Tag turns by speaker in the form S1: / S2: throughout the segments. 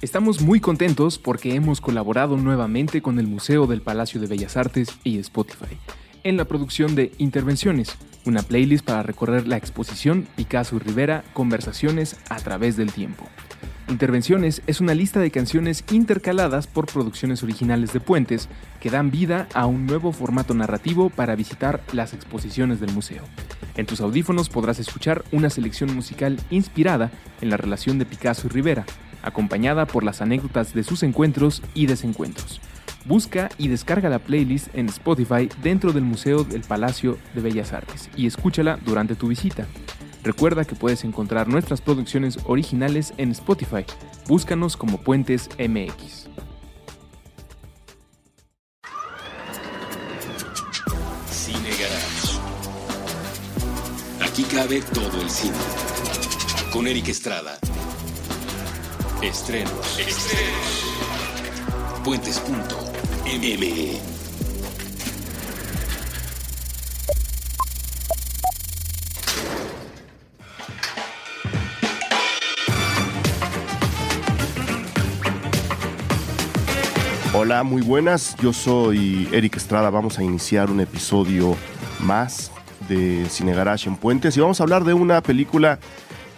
S1: Estamos muy contentos porque hemos colaborado nuevamente con el Museo del Palacio de Bellas Artes y Spotify en la producción de Intervenciones, una playlist para recorrer la exposición Picasso y Rivera, Conversaciones a través del tiempo. Intervenciones es una lista de canciones intercaladas por producciones originales de Puentes que dan vida a un nuevo formato narrativo para visitar las exposiciones del museo. En tus audífonos podrás escuchar una selección musical inspirada en la relación de Picasso y Rivera, acompañada por las anécdotas de sus encuentros y desencuentros. Busca y descarga la playlist en Spotify dentro del Museo del Palacio de Bellas Artes y escúchala durante tu visita. Recuerda que puedes encontrar nuestras producciones originales en Spotify. Búscanos como Puentes MX.
S2: Cine Garage. Aquí cabe todo el cine. Con Eric Estrada. Estrenos. Puentes.me.
S3: Hola, muy buenas, yo soy Eric Estrada, vamos a iniciar un episodio más de Cine Garage en Puentes y vamos a hablar de una película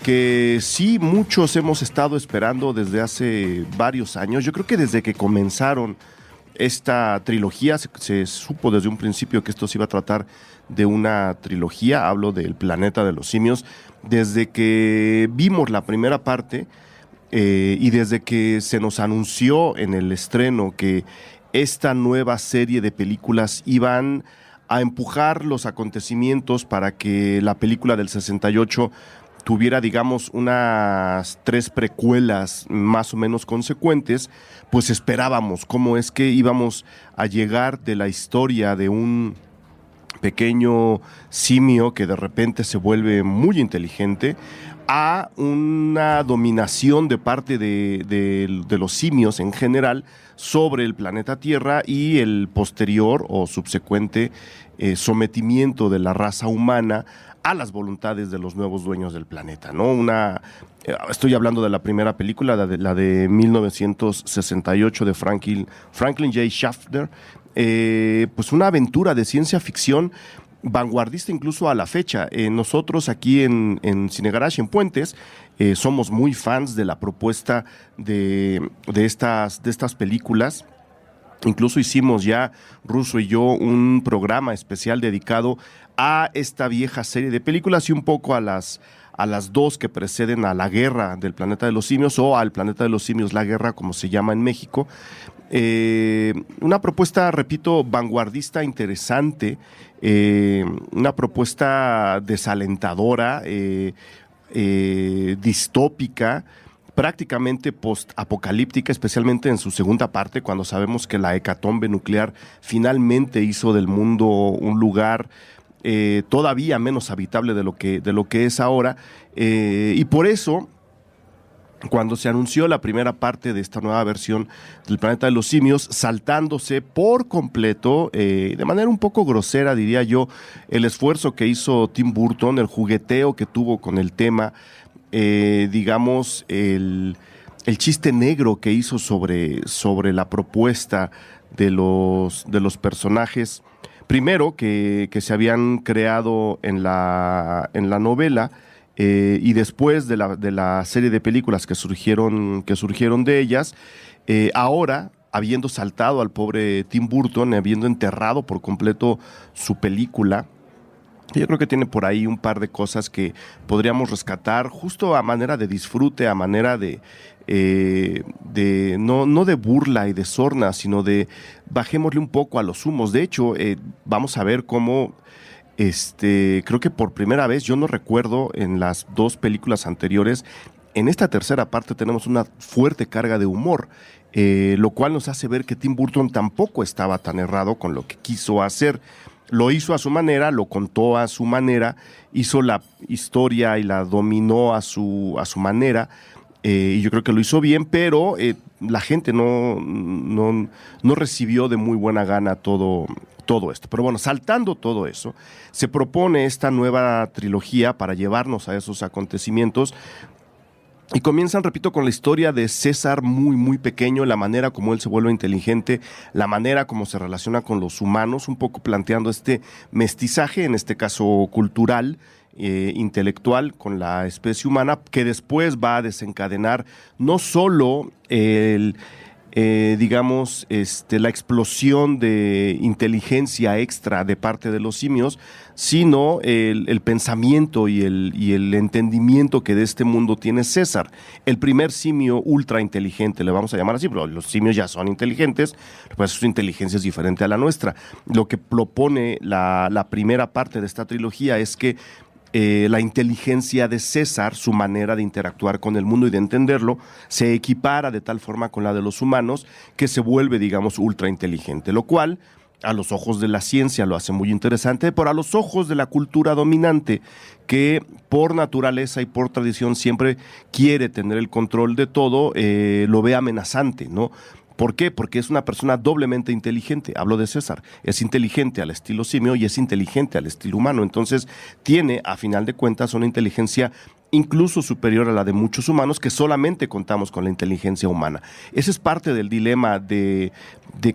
S3: que sí muchos hemos estado esperando desde hace varios años. Yo creo que desde que comenzaron esta trilogía se supo desde un principio que esto se iba a tratar de una trilogía, hablo del Planeta de los Simios, desde que vimos la primera parte. Y desde que se nos anunció en el estreno que esta nueva serie de películas iban a empujar los acontecimientos para que la película del 68 tuviera, digamos, unas 3 precuelas más o menos consecuentes, pues esperábamos cómo es que íbamos a llegar de la historia de un pequeño simio que de repente se vuelve muy inteligente a una dominación de parte de los simios en general sobre el planeta Tierra y el posterior o subsecuente sometimiento de la raza humana a las voluntades de los nuevos dueños del planeta, ¿no? Estoy hablando de la primera película, la de 1968 de Franklin J. Schaffner, pues una aventura de ciencia ficción vanguardista incluso a la fecha. Nosotros aquí en Cine Garage en Puentes somos muy fans de la propuesta de estas películas. Incluso hicimos ya, Russo y yo, un programa especial dedicado a esta vieja serie de películas y un poco a las dos que preceden a La Guerra del Planeta de los Simios o al Planeta de los Simios, La Guerra, como se llama en México. Una propuesta, repito, vanguardista, interesante, una propuesta desalentadora, distópica, prácticamente post-apocalíptica, especialmente en su segunda parte, cuando sabemos que la hecatombe nuclear finalmente hizo del mundo un lugar todavía menos habitable de lo que es ahora, y por eso, cuando se anunció la primera parte de esta nueva versión del Planeta de los Simios, saltándose por completo, de manera un poco grosera, diría yo, el esfuerzo que hizo Tim Burton, el jugueteo que tuvo con el tema, digamos, el chiste negro que hizo sobre la propuesta de los personajes, primero que se habían creado en la novela, y después de la serie de películas que surgieron de ellas, ahora, habiendo saltado al pobre Tim Burton, habiendo enterrado por completo su película, yo creo que tiene por ahí un par de cosas que podríamos rescatar justo a manera de disfrute, a manera de no de burla y de sorna, sino de bajémosle un poco a los humos. De hecho, vamos a ver cómo creo que por primera vez, yo no recuerdo en las 2 películas anteriores, en esta tercera parte tenemos una fuerte carga de humor, lo cual nos hace ver que Tim Burton tampoco estaba tan errado con lo que quiso hacer. Lo hizo a su manera, lo contó a su manera, hizo la historia y la dominó a su manera, y yo creo que lo hizo bien, pero la gente no recibió de muy buena gana todo esto. Pero bueno, saltando todo eso, se propone esta nueva trilogía para llevarnos a esos acontecimientos Y comienzan, repito, con la historia de César muy, muy pequeño, la manera como él se vuelve inteligente, la manera como se relaciona con los humanos, un poco planteando este mestizaje, en este caso cultural, intelectual, con la especie humana, que después va a desencadenar no solo la explosión de inteligencia extra de parte de los simios, sino el pensamiento y el entendimiento que de este mundo tiene César, el primer simio ultra inteligente, le vamos a llamar así, pero los simios ya son inteligentes, pues su inteligencia es diferente a la nuestra. Lo que propone la primera parte de esta trilogía es que la inteligencia de César, su manera de interactuar con el mundo y de entenderlo, se equipara de tal forma con la de los humanos que se vuelve, digamos, ultra inteligente, lo cual a los ojos de la ciencia lo hace muy interesante, pero a los ojos de la cultura dominante, que por naturaleza y por tradición siempre quiere tener el control de todo, lo ve amenazante, ¿no? ¿Por qué? Porque es una persona doblemente inteligente. Hablo de César. Es inteligente al estilo simio y es inteligente al estilo humano. Entonces tiene, a final de cuentas, una inteligencia incluso superior a la de muchos humanos, que solamente contamos con la inteligencia humana. Ese es parte del dilema de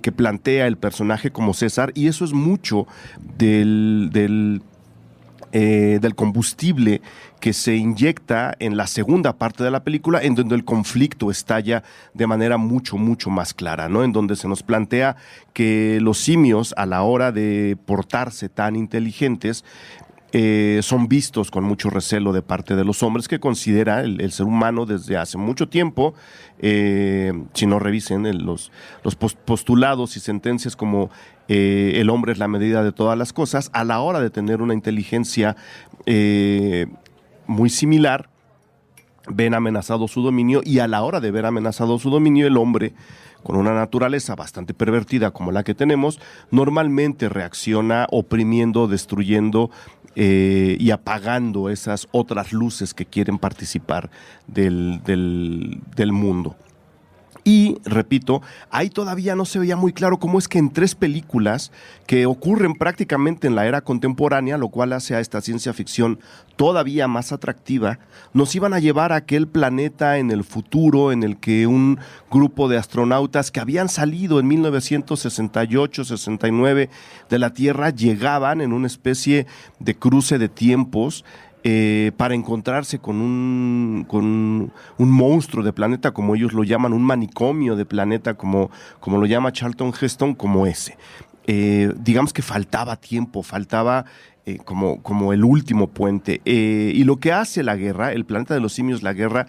S3: que plantea el personaje como César, y eso es mucho del combustible que se inyecta en la segunda parte de la película, en donde el conflicto estalla de manera mucho, mucho más clara, ¿no? En donde se nos plantea que los simios, a la hora de portarse tan inteligentes, son vistos con mucho recelo de parte de los hombres, que considera el ser humano desde hace mucho tiempo, si no revisen los postulados y sentencias como el hombre es la medida de todas las cosas, a la hora de tener una inteligencia muy similar, ven amenazado su dominio, y a la hora de ver amenazado su dominio, el hombre, con una naturaleza bastante pervertida como la que tenemos, normalmente reacciona oprimiendo, destruyendo y apagando esas otras luces que quieren participar del mundo. Y, repito, ahí todavía no se veía muy claro cómo es que en 3 películas que ocurren prácticamente en la era contemporánea, lo cual hace a esta ciencia ficción todavía más atractiva, nos iban a llevar a aquel planeta en el futuro en el que un grupo de astronautas que habían salido en 1968-69 de la Tierra llegaban en una especie de cruce de tiempos para encontrarse con un monstruo de planeta, como ellos lo llaman, un manicomio de planeta, como lo llama Charlton Heston, como ese. Digamos que faltaba tiempo, faltaba como el último puente. Y lo que hace la guerra, el planeta de los simios, la guerra,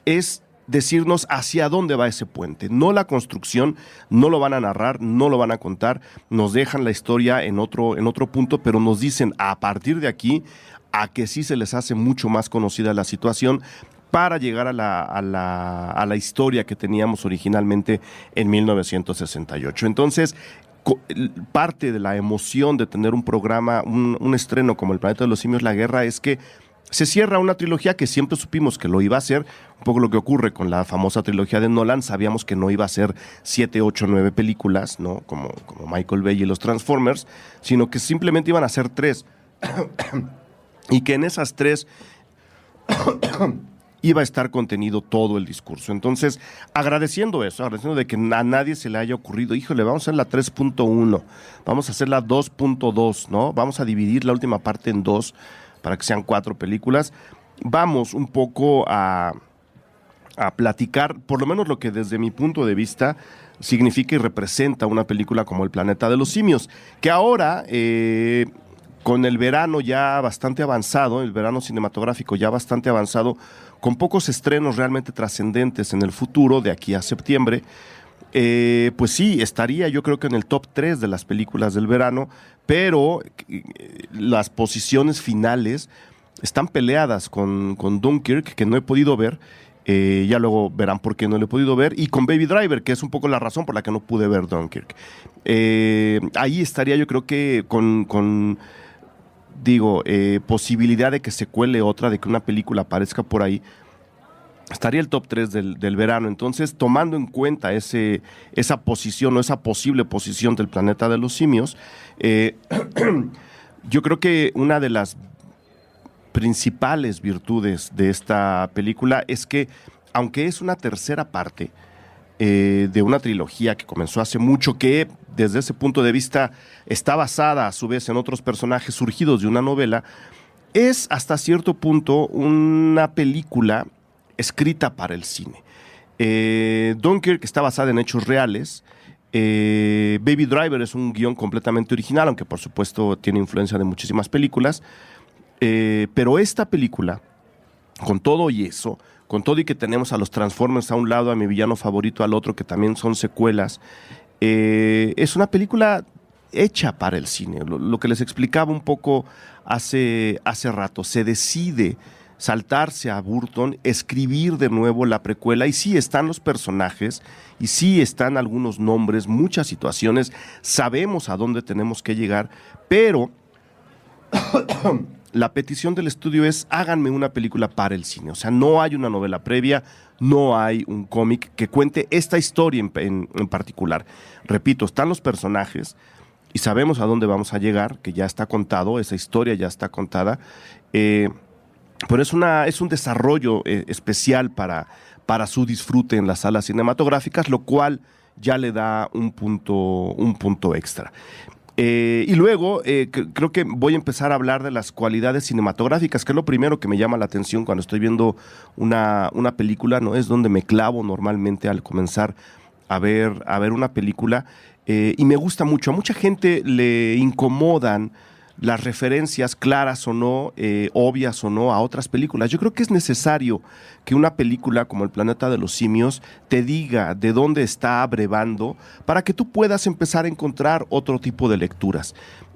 S3: es decirnos hacia dónde va ese puente. No la construcción, no lo van a narrar, no lo van a contar, nos dejan la historia en otro punto, pero nos dicen a partir de aquí a que sí se les hace mucho más conocida la situación para llegar a la historia que teníamos originalmente en 1968. Entonces, parte de la emoción de tener un programa, un estreno como El Planeta de los Simios, la guerra, es que se cierra una trilogía que siempre supimos que lo iba a hacer, un poco lo que ocurre con la famosa trilogía de Nolan. Sabíamos que no iba a ser 7, 8, 9 películas, ¿no? Como Michael Bay y los Transformers, sino que simplemente iban a ser 3. Y que en esas 3 iba a estar contenido todo el discurso. Entonces, agradeciendo de que a nadie se le haya ocurrido, híjole, vamos a hacer la 3.1, vamos a hacer la 2.2, ¿no? Vamos a dividir la última parte en 2 para que sean 4 películas. Vamos un poco a platicar, por lo menos lo que desde mi punto de vista significa y representa una película como El Planeta de los Simios, que ahora con el verano ya bastante avanzado, el verano cinematográfico ya bastante avanzado, con pocos estrenos realmente trascendentes en el futuro, de aquí a septiembre, pues sí, estaría yo creo que en el top 3 de las películas del verano, pero las posiciones finales están peleadas con Dunkirk, que no he podido ver. Ya luego verán por qué no lo he podido ver, y con Baby Driver, que es un poco la razón por la que no pude ver Dunkirk. Ahí estaría yo creo que con posibilidad de que se cuele otra, de que una película aparezca por ahí, estaría el top 3 del verano. Entonces, tomando en cuenta esa posición o esa posible posición del Planeta de los Simios, yo creo que una de las principales virtudes de esta película es que, aunque es una tercera parte de una trilogía que comenzó hace mucho, que desde ese punto de vista está basada a su vez en otros personajes surgidos de una novela, es hasta cierto punto una película escrita para el cine. Dunkirk está basada en hechos reales. Baby Driver es un guión completamente original, aunque por supuesto tiene influencia de muchísimas películas. Pero esta película, con todo y eso, con todo y que tenemos a los Transformers a un lado, a mi villano favorito al otro, que también son secuelas, es una película hecha para el cine. Lo que les explicaba un poco hace rato, se decide saltarse a Burton, escribir de nuevo la precuela, y sí están los personajes, y sí están algunos nombres, muchas situaciones, sabemos a dónde tenemos que llegar, pero la petición del estudio es: háganme una película para el cine. O sea, no hay una novela previa, no hay un cómic que cuente esta historia en particular. Repito, están los personajes y sabemos a dónde vamos a llegar, que ya está contado, esa historia ya está contada, pero es un desarrollo especial para su disfrute en las salas cinematográficas, lo cual ya le da un punto extra. Y luego creo que voy a empezar a hablar de las cualidades cinematográficas, que es lo primero que me llama la atención cuando estoy viendo una película, ¿no? Es donde me clavo normalmente al comenzar a ver una película, y me gusta mucho. A mucha gente le incomodan las referencias, claras o no, obvias o no, a otras películas. Yo creo que es necesario que una película como El planeta de los simios te diga de dónde está abrevando, para que tú puedas empezar a encontrar otro tipo de lecturas.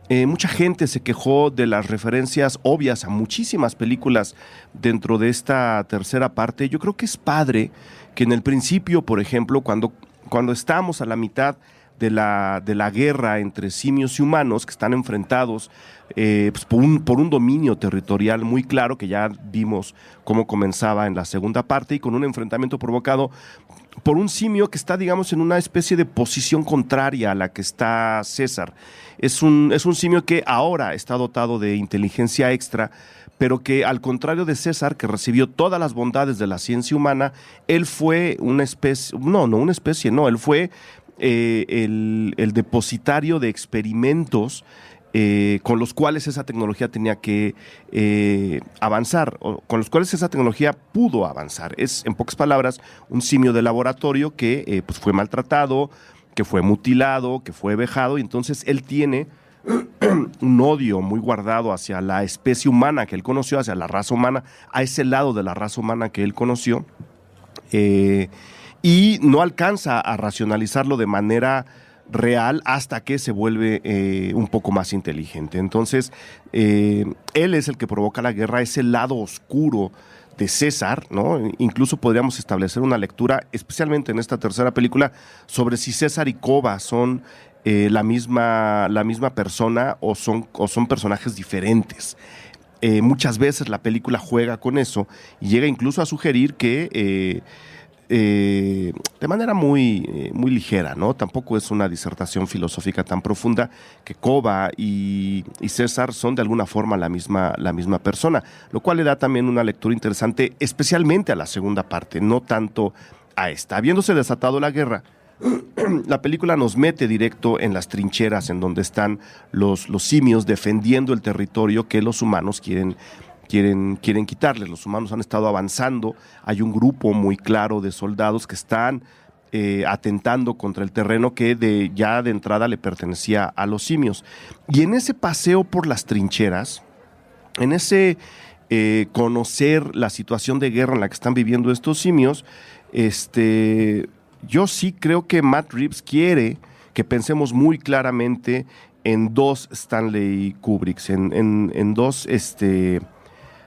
S3: Mucha gente se quejó de las referencias obvias a muchísimas películas dentro de esta tercera parte. Yo creo que es padre que en el principio, por ejemplo, cuando estamos a la mitad de la guerra entre simios y humanos, que están enfrentados pues por un dominio territorial muy claro, que ya vimos cómo comenzaba en la segunda parte, y con un enfrentamiento provocado por un simio que está, digamos, en una especie de posición contraria a la que está César. Es un simio que ahora está dotado de inteligencia extra, pero que, al contrario de César, que recibió todas las bondades de la ciencia humana, él fue él fue el depositario de experimentos con los cuales esa tecnología tenía que avanzar, o con los cuales esa tecnología pudo avanzar. Es, en pocas palabras, un simio de laboratorio que pues fue maltratado, que fue mutilado, que fue vejado, y entonces él tiene un odio muy guardado hacia la especie humana que él conoció, hacia la raza humana, a ese lado de la raza humana que él conoció, y no alcanza a racionalizarlo de manera real hasta que se vuelve un poco más inteligente. Entonces, él es el que provoca la guerra, es el lado oscuro de César, ¿no? Incluso podríamos establecer una lectura, especialmente en esta tercera película, sobre si César y Koba son la misma persona o son personajes diferentes. Muchas veces la película juega con eso y llega incluso a sugerir que de manera muy ligera, ¿no? Tampoco es una disertación filosófica tan profunda, que Koba y César son de alguna forma la misma persona, lo cual le da también una lectura interesante, especialmente a la segunda parte, no tanto a esta. Habiéndose desatado la guerra, la película nos mete directo en las trincheras en donde están los simios defendiendo el territorio que los humanos quieren quitarles. Los humanos han estado avanzando, hay un grupo muy claro de soldados que están atentando contra el terreno que ya de entrada le pertenecía a los simios. Y en ese paseo por las trincheras, en ese conocer la situación de guerra en la que están viviendo estos simios, yo sí creo que Matt Reeves quiere que pensemos muy claramente en dos Stanley Kubricks, en dos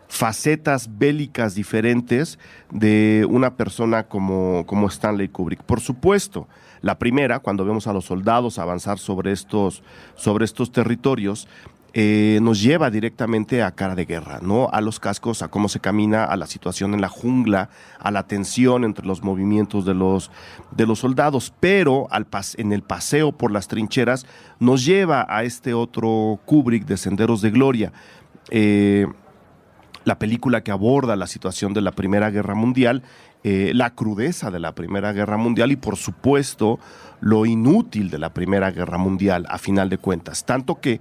S3: facetas bélicas diferentes de una persona como Stanley Kubrick. Por supuesto, la primera, cuando vemos a los soldados avanzar sobre estos territorios, nos lleva directamente a Cara de Guerra, ¿no? A los cascos, a cómo se camina, a la situación en la jungla, a la tensión entre los movimientos de los soldados, pero en el paseo por las trincheras nos lleva a este otro Kubrick de Senderos de Gloria. la película que aborda la situación de la Primera Guerra Mundial, la crudeza de la Primera Guerra Mundial y, por supuesto, lo inútil de la Primera Guerra Mundial, a final de cuentas. Tanto que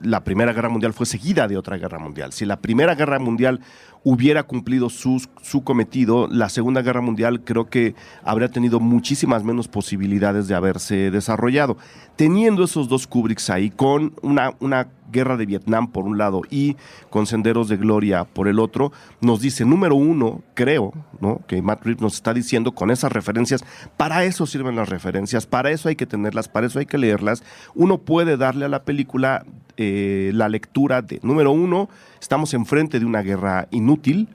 S3: la Primera Guerra Mundial fue seguida de otra guerra mundial. Si la Primera Guerra Mundial hubiera cumplido su cometido, la Segunda Guerra Mundial creo que habría tenido muchísimas menos posibilidades de haberse desarrollado. Teniendo esos dos Kubricks ahí, con una guerra de Vietnam por un lado y con Senderos de Gloria por el otro, nos dice, número uno, creo, ¿no?, que Matt Reeves nos está diciendo con esas referencias, para eso sirven las referencias, para eso hay que tenerlas, para eso hay que leerlas. Uno puede darle a la película la lectura de, número uno, estamos enfrente de una guerra inútil,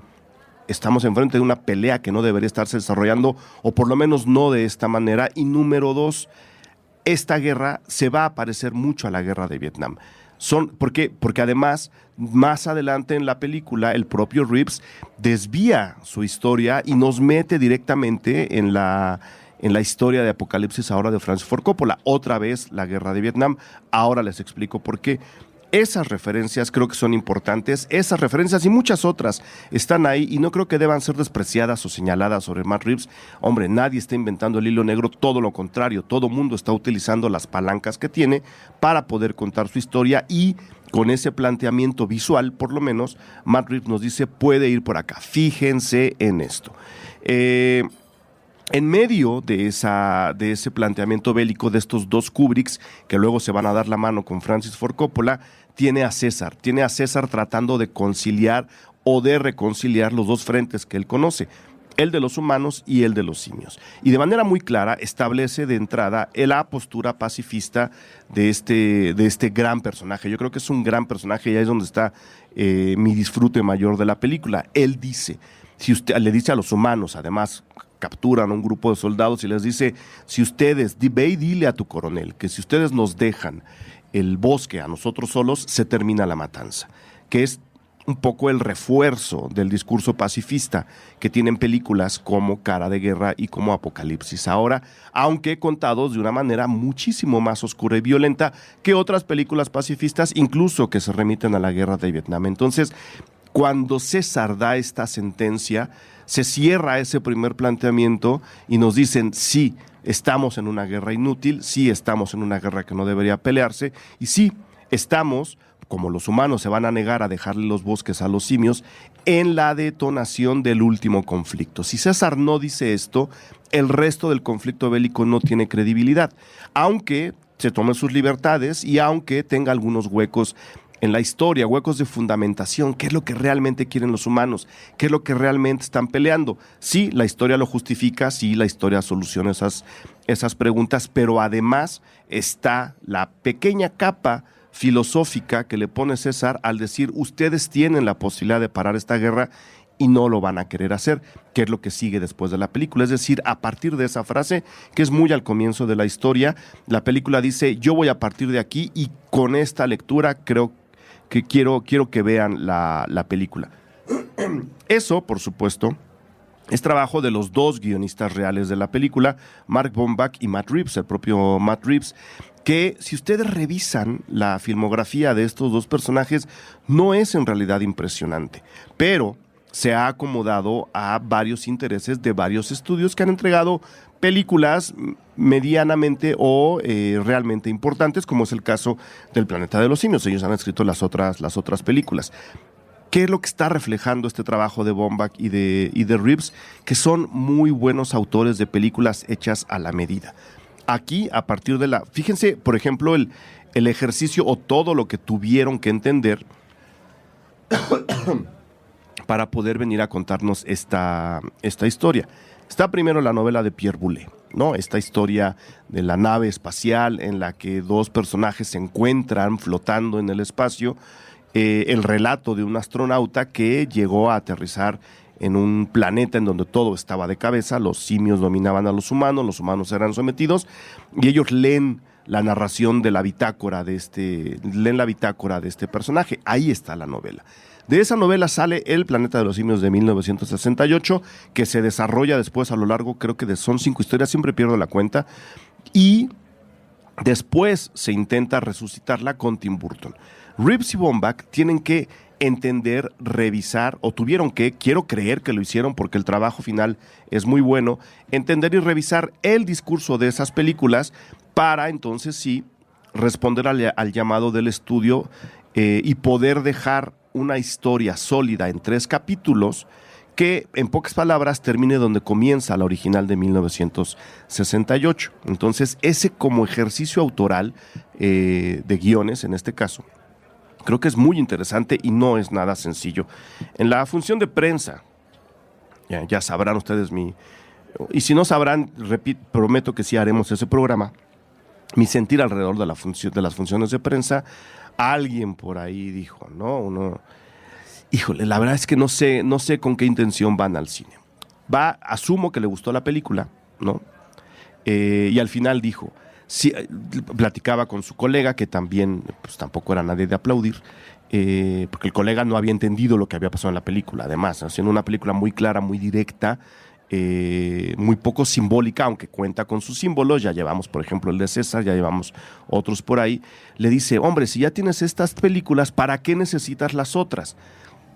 S3: estamos enfrente de una pelea que no debería estarse desarrollando, o por lo menos no de esta manera, y número dos, esta guerra se va a parecer mucho a la guerra de Vietnam. ¿Por qué? Porque además, más adelante en la película, el propio Reeves desvía su historia y nos mete directamente en la historia de Apocalipsis ahora de Francis Ford Coppola. Otra vez la guerra de Vietnam. Ahora les explico por qué. Esas referencias creo que son importantes, esas referencias y muchas otras están ahí y no creo que deban ser despreciadas o señaladas sobre Matt Reeves. Hombre, nadie está inventando el hilo negro, todo lo contrario, todo mundo está utilizando las palancas que tiene para poder contar su historia y con ese planteamiento visual, por lo menos, Matt Reeves nos dice, puede ir por acá, fíjense en esto. En medio de ese planteamiento bélico de estos dos Kubricks, que luego se van a dar la mano con Francis Ford Coppola, tiene a César tratando de conciliar o de reconciliar los dos frentes que él conoce, el de los humanos y el de los simios. Y de manera muy clara establece de entrada la postura pacifista de este gran personaje. Yo creo que es un gran personaje y ahí es donde está mi disfrute mayor de la película. Él dice, si usted le dice a los humanos, además capturan a un grupo de soldados y les dice, si ustedes, ve y dile a tu coronel que si ustedes nos dejan el bosque a nosotros solos, se termina la matanza, que es un poco el refuerzo del discurso pacifista que tienen películas como Cara de Guerra y como Apocalipsis ahora, aunque contados de una manera muchísimo más oscura y violenta que otras películas pacifistas, incluso que se remiten a la guerra de Vietnam. Entonces, cuando César da esta sentencia, se cierra ese primer planteamiento y nos dicen, sí, estamos en una guerra inútil, sí, estamos en una guerra que no debería pelearse, y sí, estamos, como los humanos se van a negar a dejarle los bosques a los simios, en la detonación del último conflicto. Si César no dice esto, el resto del conflicto bélico no tiene credibilidad, aunque se tomen sus libertades y aunque tenga algunos huecos en la historia, huecos de fundamentación, qué es lo que realmente quieren los humanos, qué es lo que realmente están peleando. Sí, la historia lo justifica, sí, la historia soluciona esas preguntas, pero además está la pequeña capa filosófica que le pone César al decir, ustedes tienen la posibilidad de parar esta guerra y no lo van a querer hacer, que es lo que sigue después de la película. Es decir, a partir de esa frase, que es muy al comienzo de la historia, la película dice, yo voy a partir de aquí y con esta lectura creo que quiero que vean la película. Eso, por supuesto, es trabajo de los dos guionistas reales de la película, Mark Bombach y Matt Reeves, el propio Matt Reeves, que si ustedes revisan la filmografía de estos dos personajes, no es en realidad impresionante, pero se ha acomodado a varios intereses de varios estudios que han entregado películas medianamente o realmente importantes, como es el caso del Planeta de los Simios. Ellos han escrito las otras películas. ¿Qué es lo que está reflejando este trabajo de Bombach y de Reeves? Que son muy buenos autores de películas hechas a la medida. Aquí, a partir de fíjense, por ejemplo, el ejercicio o todo lo que tuvieron que entender para poder venir a contarnos esta historia. Está primero la novela de Pierre Boulez, ¿no? Esta historia de la nave espacial en la que dos personajes se encuentran flotando en el espacio, el relato de un astronauta que llegó a aterrizar en un planeta en donde todo estaba de cabeza, los simios dominaban a los humanos eran sometidos, y ellos leen la narración de la bitácora de este personaje. Ahí está la novela. De esa novela sale El Planeta de los Simios de 1968, que se desarrolla después a lo largo, creo que son 5 historias, siempre pierdo la cuenta, y después se intenta resucitarla con Tim Burton. Reeves y Bombach tienen que entender, revisar, o tuvieron que, quiero creer que lo hicieron porque el trabajo final es muy bueno, entender y revisar el discurso de esas películas para entonces sí responder al llamado del estudio y poder dejar una historia sólida en 3 capítulos que, en pocas palabras, termine donde comienza la original de 1968. Entonces, ese como ejercicio autoral de guiones, en este caso, creo que es muy interesante y no es nada sencillo. En la función de prensa, ya sabrán ustedes y si no sabrán, prometo que sí haremos ese programa, mi sentir alrededor de las funciones de prensa. Alguien por ahí dijo, híjole, la verdad es que no sé con qué intención van al cine. Asumo que le gustó la película, ¿no? Y al final dijo, sí, platicaba con su colega, que también, pues tampoco era nadie de aplaudir, porque el colega no había entendido lo que había pasado en la película. Además, haciendo una película muy clara, muy directa, muy poco simbólica, aunque cuenta con sus símbolos. Ya llevamos, por ejemplo, el de César, ya llevamos otros por ahí. Le dice, hombre, si ya tienes estas películas, ¿para qué necesitas las otras?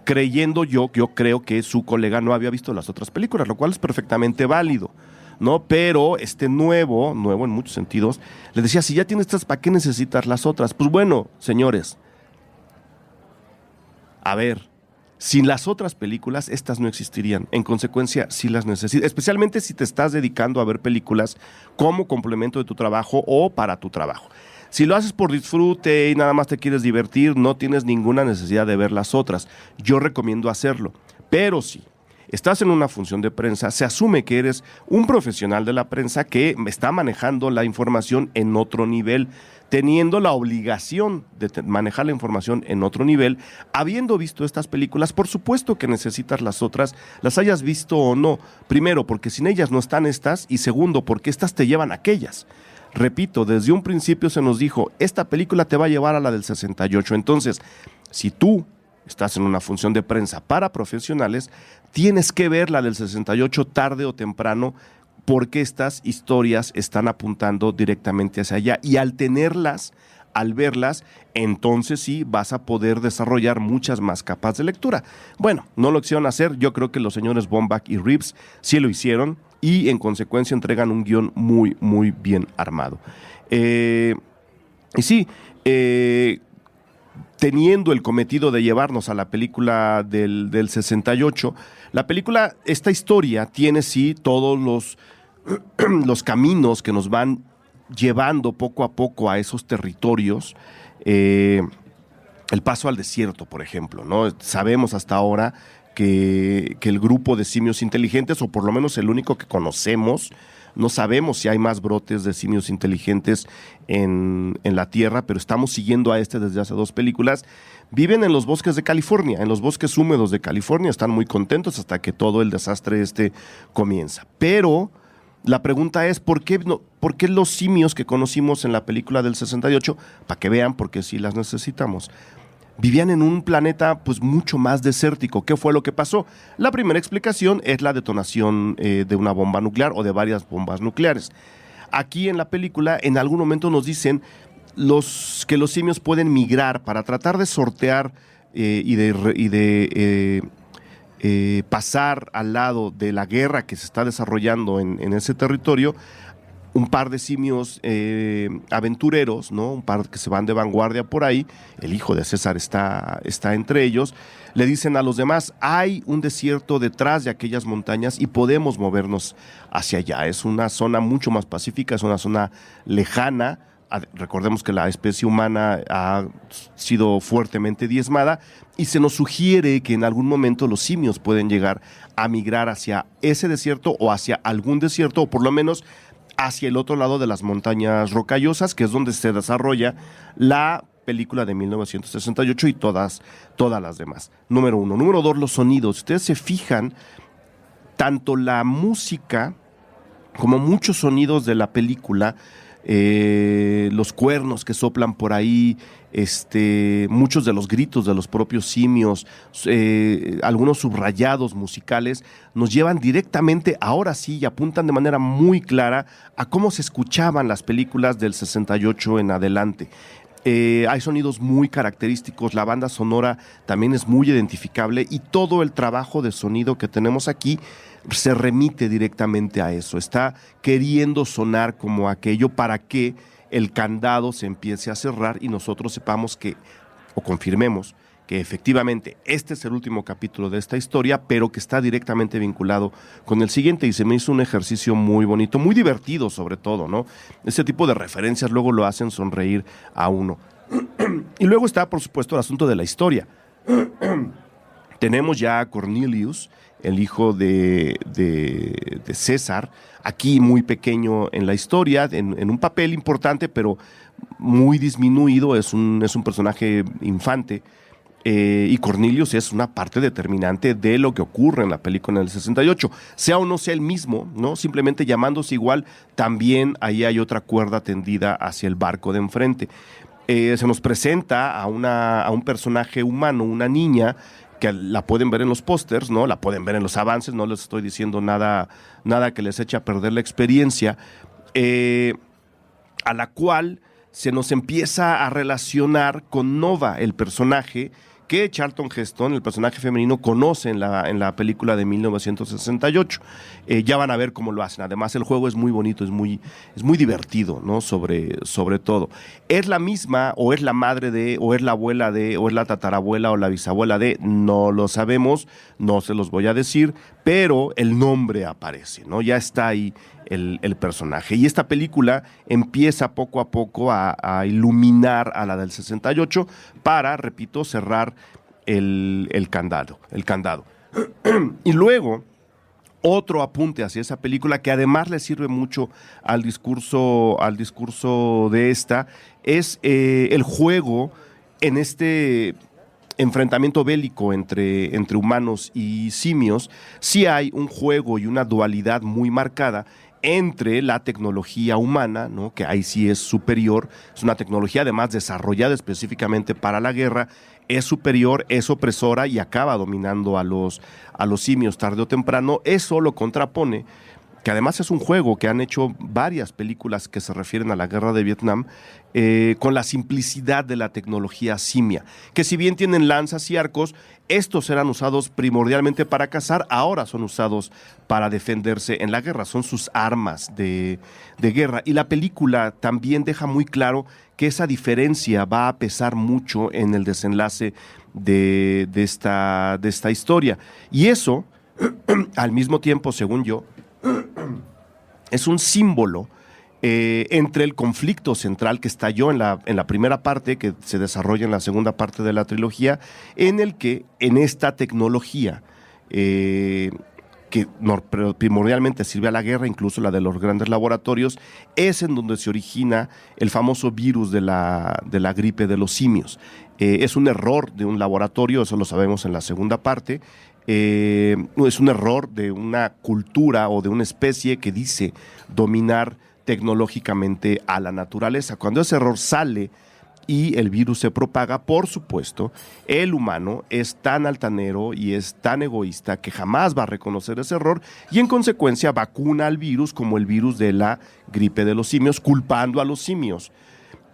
S3: Creyendo yo creo que su colega no había visto las otras películas, lo cual es perfectamente válido, ¿no? Pero nuevo en muchos sentidos, le decía, si ya tienes estas, ¿para qué necesitas las otras? Pues bueno, señores, a ver, sin las otras películas, estas no existirían. En consecuencia, sí las necesitas, especialmente si te estás dedicando a ver películas como complemento de tu trabajo o para tu trabajo. Si lo haces por disfrute y nada más te quieres divertir, no tienes ninguna necesidad de ver las otras. Yo recomiendo hacerlo. Pero si estás en una función de prensa, se asume que eres un profesional de la prensa que está manejando la información en otro nivel, teniendo la obligación de manejar la información en otro nivel. Habiendo visto estas películas, por supuesto que necesitas las otras, las hayas visto o no. Primero, porque sin ellas no están estas, y segundo, porque estas te llevan a aquellas. Repito, desde un principio se nos dijo, esta película te va a llevar a la del 68. Entonces, si tú estás en una función de prensa para profesionales, tienes que ver la del 68 tarde o temprano, porque estas historias están apuntando directamente hacia allá. Y al verlas, entonces sí vas a poder desarrollar muchas más capas de lectura. Bueno, no lo quisieron hacer. Yo creo que los señores Baumbach y Reeves sí lo hicieron, y en consecuencia entregan un guión muy, muy bien armado. Y sí, teniendo el cometido de llevarnos a la película del 68, la película, esta historia tiene sí todos los caminos que nos van llevando poco a poco a esos territorios. El paso al desierto, por ejemplo, ¿no? Sabemos hasta ahora que el grupo de simios inteligentes, o por lo menos el único que conocemos, no sabemos si hay más brotes de simios inteligentes en la Tierra, pero estamos siguiendo a desde hace 2 películas. Viven en los bosques de California, en los bosques húmedos de California, están muy contentos hasta que todo el desastre comienza. Pero la pregunta es, ¿por qué los simios que conocimos en la película del 68, para que vean, porque sí las necesitamos, vivían en un planeta pues mucho más desértico? ¿Qué fue lo que pasó? La primera explicación es la detonación de una bomba nuclear o de varias bombas nucleares. Aquí en la película en algún momento nos dicen que los simios pueden migrar para tratar de sortear y de pasar al lado de la guerra que se está desarrollando en ese territorio. Un par de simios aventureros, ¿no? Un par que se van de vanguardia por ahí. El hijo de César está entre ellos. Le dicen a los demás, hay un desierto detrás de aquellas montañas y podemos movernos hacia allá. Es una zona mucho más pacífica, es una zona lejana. Recordemos que la especie humana ha sido fuertemente diezmada y se nos sugiere que en algún momento los simios pueden llegar a migrar hacia ese desierto o hacia algún desierto, o por lo menos hacia el otro lado de las montañas rocallosas, que es donde se desarrolla la película de 1968 y todas las demás. Número 1. Número 2, los sonidos. Si ustedes se fijan, tanto la música como muchos sonidos de la película, los cuernos que soplan por ahí, muchos de los gritos de los propios simios, algunos subrayados musicales, nos llevan directamente, ahora sí, y apuntan de manera muy clara a cómo se escuchaban las películas del 68 en adelante. Hay sonidos muy característicos, la banda sonora también es muy identificable y todo el trabajo de sonido que tenemos aquí se remite directamente a eso. Está queriendo sonar como aquello para que el candado se empiece a cerrar y nosotros sepamos que, o confirmemos, que efectivamente este es el último capítulo de esta historia, pero que está directamente vinculado con el siguiente, y se me hizo un ejercicio muy bonito, muy divertido sobre todo, ¿no? Ese tipo de referencias luego lo hacen sonreír a uno. Y luego está, por supuesto, el asunto de la historia. Tenemos ya a Cornelius, el hijo de César, aquí muy pequeño en la historia, en un papel importante, pero muy disminuido, es un personaje infante. Y Cornelius es una parte determinante de lo que ocurre en la película en el 68. Sea o no sea el mismo, ¿no? Simplemente llamándose igual, también ahí hay otra cuerda tendida hacia el barco de enfrente. Se nos presenta a un personaje humano, una niña, que la pueden ver en los pósters, ¿no? La pueden ver en los avances, no les estoy diciendo nada que les eche a perder la experiencia, a la cual se nos empieza a relacionar con Nova, el personaje que Charlton Heston, el personaje femenino, conoce en la película de 1968. Ya van a ver cómo lo hacen. Además, el juego es muy bonito, es muy divertido, ¿no? Sobre todo. ¿Es la misma, o es la madre de, o es la abuela de, o es la tatarabuela o la bisabuela de? No lo sabemos, no se los voy a decir, pero el nombre aparece, ¿no? Ya está ahí el personaje. Y esta película empieza poco a poco a iluminar a la del 68 para, repito, cerrar el candado. Y luego, otro apunte hacia esa película que además le sirve mucho al discurso de esta, es el juego en este enfrentamiento bélico entre humanos y simios. Sí hay un juego y una dualidad muy marcada entre la tecnología humana, ¿no? Que ahí sí es superior, es una tecnología además desarrollada específicamente para la guerra, es superior, es opresora y acaba dominando a los simios tarde o temprano. Eso lo contrapone, que además es un juego que han hecho varias películas que se refieren a la guerra de Vietnam, con la simplicidad de la tecnología simia, que si bien tienen lanzas y arcos, estos eran usados primordialmente para cazar, ahora son usados para defenderse en la guerra, son sus armas de guerra. Y la película también deja muy claro que esa diferencia va a pesar mucho en el desenlace de esta historia. Y eso, al mismo tiempo, según yo, es un símbolo entre el conflicto central que estalló en la primera parte, que se desarrolla en la segunda parte de la trilogía, en el que en esta tecnología que primordialmente sirve a la guerra, incluso la de los grandes laboratorios, es en donde se origina el famoso virus de la gripe de los simios. Es un error de un laboratorio, eso lo sabemos en la segunda parte. Es un error de una cultura o de una especie que dice dominar tecnológicamente a la naturaleza. Cuando ese error sale y el virus se propaga, por supuesto, el humano es tan altanero y es tan egoísta que jamás va a reconocer ese error y en consecuencia vacuna al virus como el virus de la gripe de los simios, culpando a los simios,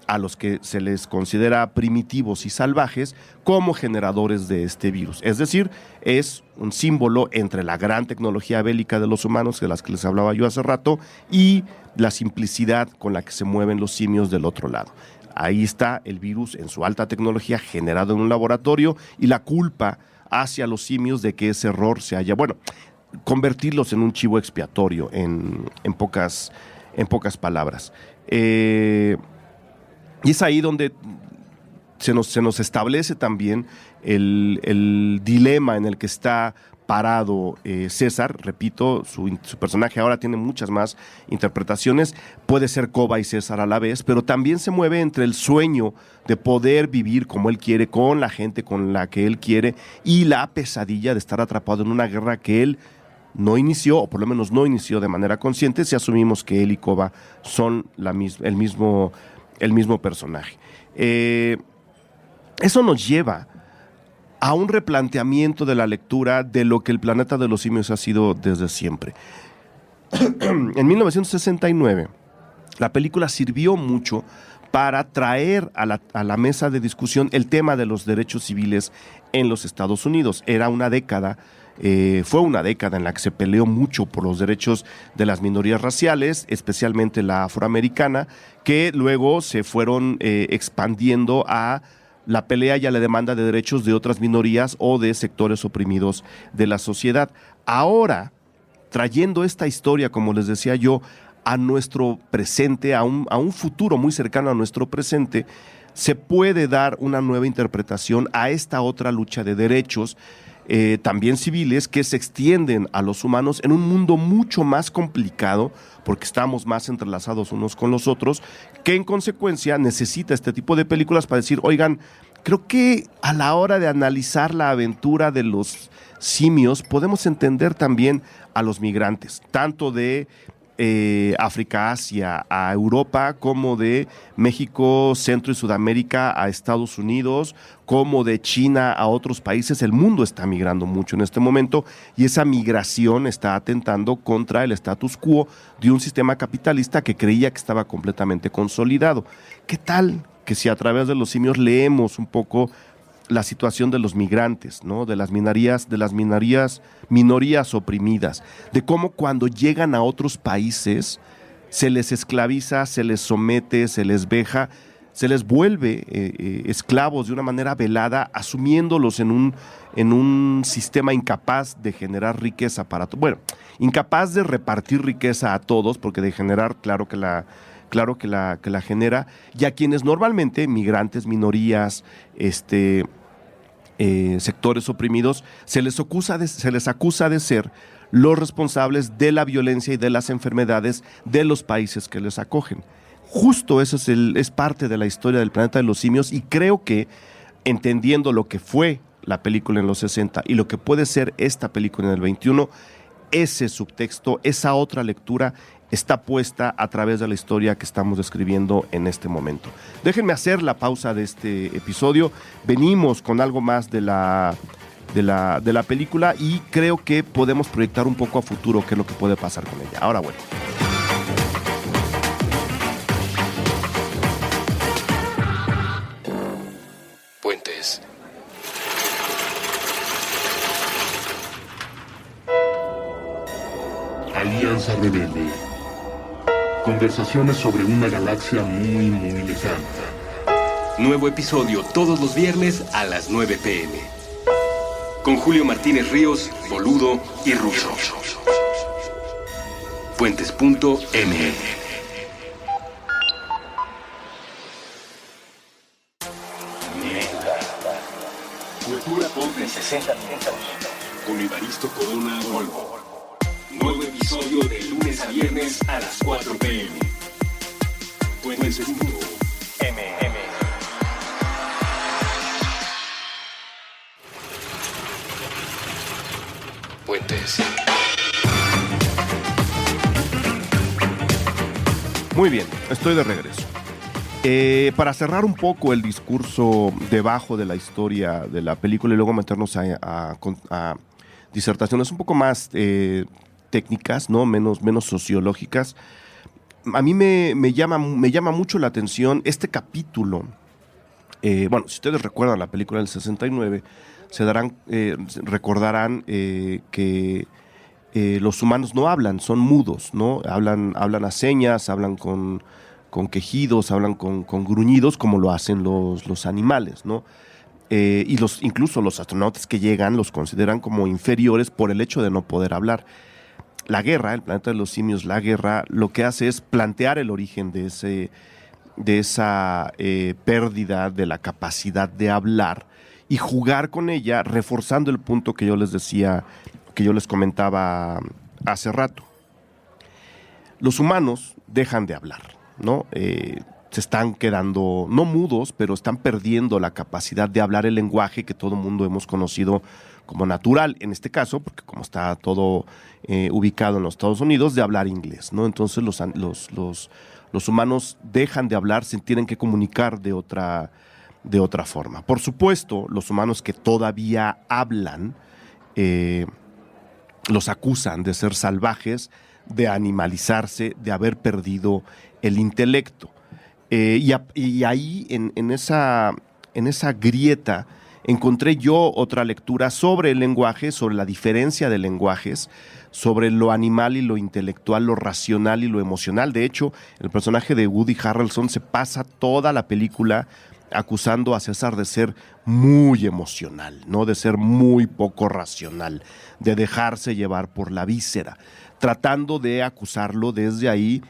S3: a los que se les considera primitivos y salvajes, como generadores de este virus. Es decir, es un símbolo entre la gran tecnología bélica de los humanos, de las que les hablaba yo hace rato, y la simplicidad con la que se mueven los simios del otro lado. Ahí está el virus en su alta tecnología generado en un laboratorio y la culpa hacia los simios de que ese error se haya, convertirlos en un chivo expiatorio, en pocas palabras. Y es ahí donde se nos establece también el dilema en el que está parado César. Repito, su personaje ahora tiene muchas más interpretaciones, puede ser Koba y César a la vez, pero también se mueve entre el sueño de poder vivir como él quiere, con la gente con la que él quiere, y la pesadilla de estar atrapado en una guerra que él no inició, o por lo menos no inició de manera consciente, si asumimos que él y Koba son el mismo personaje. Eso nos lleva a un replanteamiento de la lectura de lo que el planeta de los simios ha sido desde siempre. En 1969, La película sirvió mucho para traer a la mesa de discusión el tema de los derechos civiles en los Estados Unidos. Fue una década en la que se peleó mucho por los derechos de las minorías raciales, especialmente la afroamericana, que luego se fueron expandiendo a la pelea y a la demanda de derechos de otras minorías o de sectores oprimidos de la sociedad. Ahora, trayendo esta historia, como les decía yo, a nuestro presente, a un futuro muy cercano a nuestro presente, se puede dar una nueva interpretación a esta otra lucha de derechos, también civiles, que se extienden a los humanos en un mundo mucho más complicado, porque estamos más entrelazados unos con los otros, que en consecuencia necesita este tipo de películas para decir, oigan, creo que a la hora de analizar la aventura de los simios, podemos entender también a los migrantes, tanto de África, Asia, a Europa, como de México, Centro y Sudamérica a Estados Unidos, como de China a otros países. El mundo está migrando mucho en este momento y esa migración está atentando contra el status quo de un sistema capitalista que creía que estaba completamente consolidado. ¿Qué tal que si a través de los simios leemos un poco la situación de los migrantes, ¿no? de las minorías oprimidas, de cómo cuando llegan a otros países se les esclaviza, se les somete, se les veja, se les vuelve esclavos de una manera velada, asumiéndolos en un sistema incapaz de generar riqueza para todos. Bueno, incapaz de repartir riqueza a todos, porque de generar, claro que la genera, y a quienes normalmente, migrantes, minorías, sectores oprimidos, se les acusa de ser los responsables de la violencia y de las enfermedades de los países que les acogen. Justo eso es parte de la historia del planeta de los simios, y creo que entendiendo lo que fue la película en los 60 y lo que puede ser esta película en el 21, ese subtexto, esa otra lectura está puesta a través de la historia que estamos describiendo en este momento. Déjenme hacer la pausa de este episodio. Venimos con algo más de la película y creo que podemos proyectar un poco a futuro qué es lo que puede pasar con ella. Ahora bueno.
S2: Puentes.
S4: Alianza Rebelde. Conversaciones sobre una galaxia muy, muy lejana.
S2: Nuevo episodio todos los viernes a las 9 p.m. Con Julio Martínez Ríos, Boludo y Russo. Puentes.ml.
S5: Cultura pop en 60 minutos.
S2: Con Evaristo Corona Volvo. Nuevo episodio de lunes a viernes a las 4 p.m. Puentes.ml. Puentes.
S3: Muy bien, estoy de regreso. Para cerrar un poco el discurso debajo de la historia de la película y luego meternos a disertaciones un poco más técnicas, ¿no? menos sociológicas, a mí me llama mucho la atención este capítulo. Bueno, si ustedes recuerdan la película del 69, recordarán que los humanos no hablan, son mudos, ¿no? Hablan a señas, hablan con quejidos, hablan con gruñidos, como lo hacen los animales, ¿no? Y incluso los astronautas que llegan los consideran como inferiores por el hecho de no poder hablar. La guerra, el planeta de los simios, la guerra, lo que hace es plantear el origen de esa pérdida de la capacidad de hablar y jugar con ella, reforzando el punto que yo les decía, que yo les comentaba hace rato. Los humanos dejan de hablar, ¿no? Se están quedando, no mudos, pero están perdiendo la capacidad de hablar el lenguaje que todo mundo hemos conocido como natural, en este caso, porque como está todo ubicado en los Estados Unidos, de hablar inglés, ¿no? Entonces los humanos dejan de hablar, se tienen que comunicar de otra forma. Por supuesto, los humanos que todavía hablan los acusan de ser salvajes, de animalizarse, de haber perdido el intelecto. Y ahí, en esa grieta, encontré yo otra lectura sobre el lenguaje, sobre la diferencia de lenguajes, sobre lo animal y lo intelectual, lo racional y lo emocional. De hecho, el personaje de Woody Harrelson se pasa toda la película acusando a César de ser muy emocional, ¿no? De ser muy poco racional, de dejarse llevar por la víscera, tratando de acusarlo desde ahí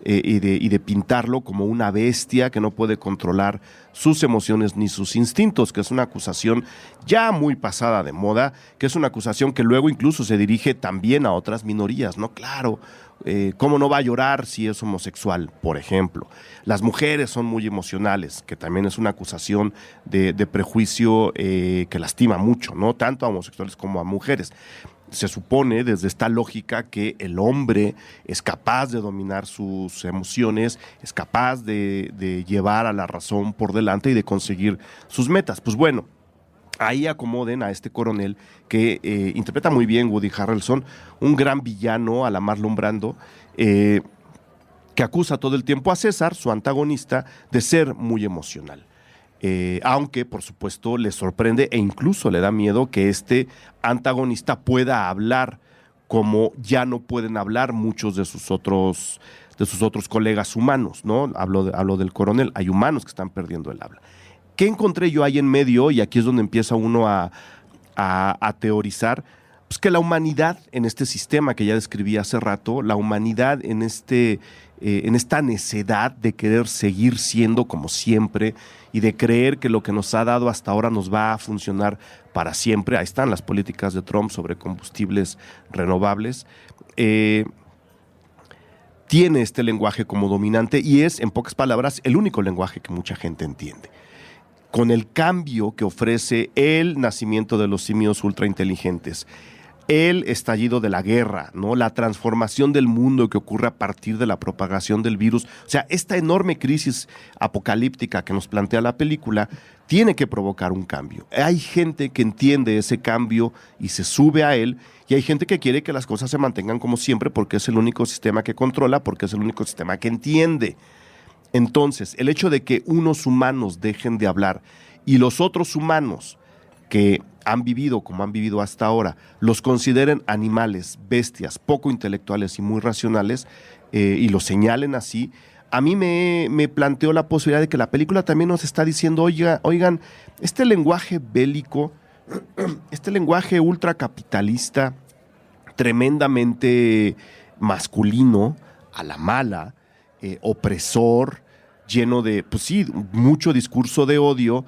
S3: y de pintarlo como una bestia que no puede controlar sus emociones ni sus instintos, que es una acusación ya muy pasada de moda, que es una acusación que luego incluso se dirige también a otras minorías, ¿no? Claro, ¿cómo no va a llorar si es homosexual, por ejemplo? Las mujeres son muy emocionales, que también es una acusación de prejuicio que lastima mucho, ¿no? Tanto a homosexuales como a mujeres. Se supone desde esta lógica que el hombre es capaz de dominar sus emociones, es capaz de llevar a la razón por delante y de conseguir sus metas. Pues bueno, ahí acomoden a este coronel que interpreta muy bien Woody Harrelson, un gran villano a la Marlon Brando, que acusa todo el tiempo a César, su antagonista, de ser muy emocional. Aunque por supuesto le sorprende e incluso le da miedo que este antagonista pueda hablar como ya no pueden hablar muchos de sus otros colegas humanos, ¿no? Hablo del coronel, hay humanos que están perdiendo el habla. ¿Qué encontré yo ahí en medio? Y aquí es donde empieza uno a teorizar, pues que la humanidad en este sistema que ya describí hace rato, la humanidad en esta necedad de querer seguir siendo como siempre y de creer que lo que nos ha dado hasta ahora nos va a funcionar para siempre. Ahí están las políticas de Trump sobre combustibles renovables. Tiene este lenguaje como dominante y es, en pocas palabras, el único lenguaje que mucha gente entiende. Con el cambio que ofrece el nacimiento de los simios ultrainteligentes, el estallido de la guerra, ¿no? La transformación del mundo que ocurre a partir de la propagación del virus. O sea, esta enorme crisis apocalíptica que nos plantea la película tiene que provocar un cambio. Hay gente que entiende ese cambio y se sube a él, y hay gente que quiere que las cosas se mantengan como siempre porque es el único sistema que controla, porque es el único sistema que entiende. Entonces, el hecho de que unos humanos dejen de hablar y los otros humanos que han vivido como han vivido hasta ahora, los consideren animales, bestias, poco intelectuales y muy racionales, y los señalen así, a mí me planteó la posibilidad de que la película también nos está diciendo, oigan, este lenguaje bélico, este lenguaje ultracapitalista, tremendamente masculino, a la mala, opresor, lleno de, pues sí, mucho discurso de odio,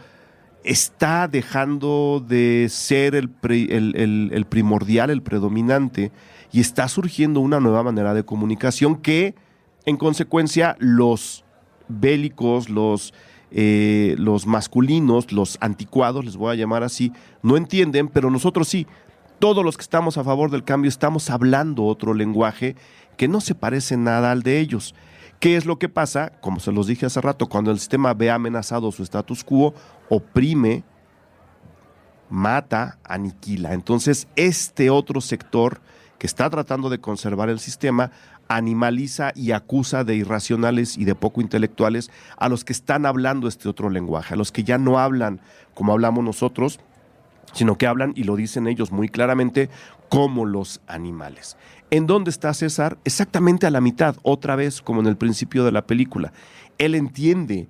S3: está dejando de ser el primordial, el predominante, y está surgiendo una nueva manera de comunicación que, en consecuencia, los bélicos, los masculinos, los anticuados, les voy a llamar así, no entienden, pero nosotros sí. Todos los que estamos a favor del cambio estamos hablando otro lenguaje que no se parece nada al de ellos. ¿Qué es lo que pasa? Como se los dije hace rato, cuando el sistema ve amenazado su status quo, oprime, mata, aniquila. Entonces, este otro sector que está tratando de conservar el sistema animaliza y acusa de irracionales y de poco intelectuales a los que están hablando este otro lenguaje, a los que ya no hablan como hablamos nosotros, sino que hablan, y lo dicen ellos muy claramente, como los animales. ¿En dónde está César? Exactamente a la mitad, otra vez como en el principio de la película. Él entiende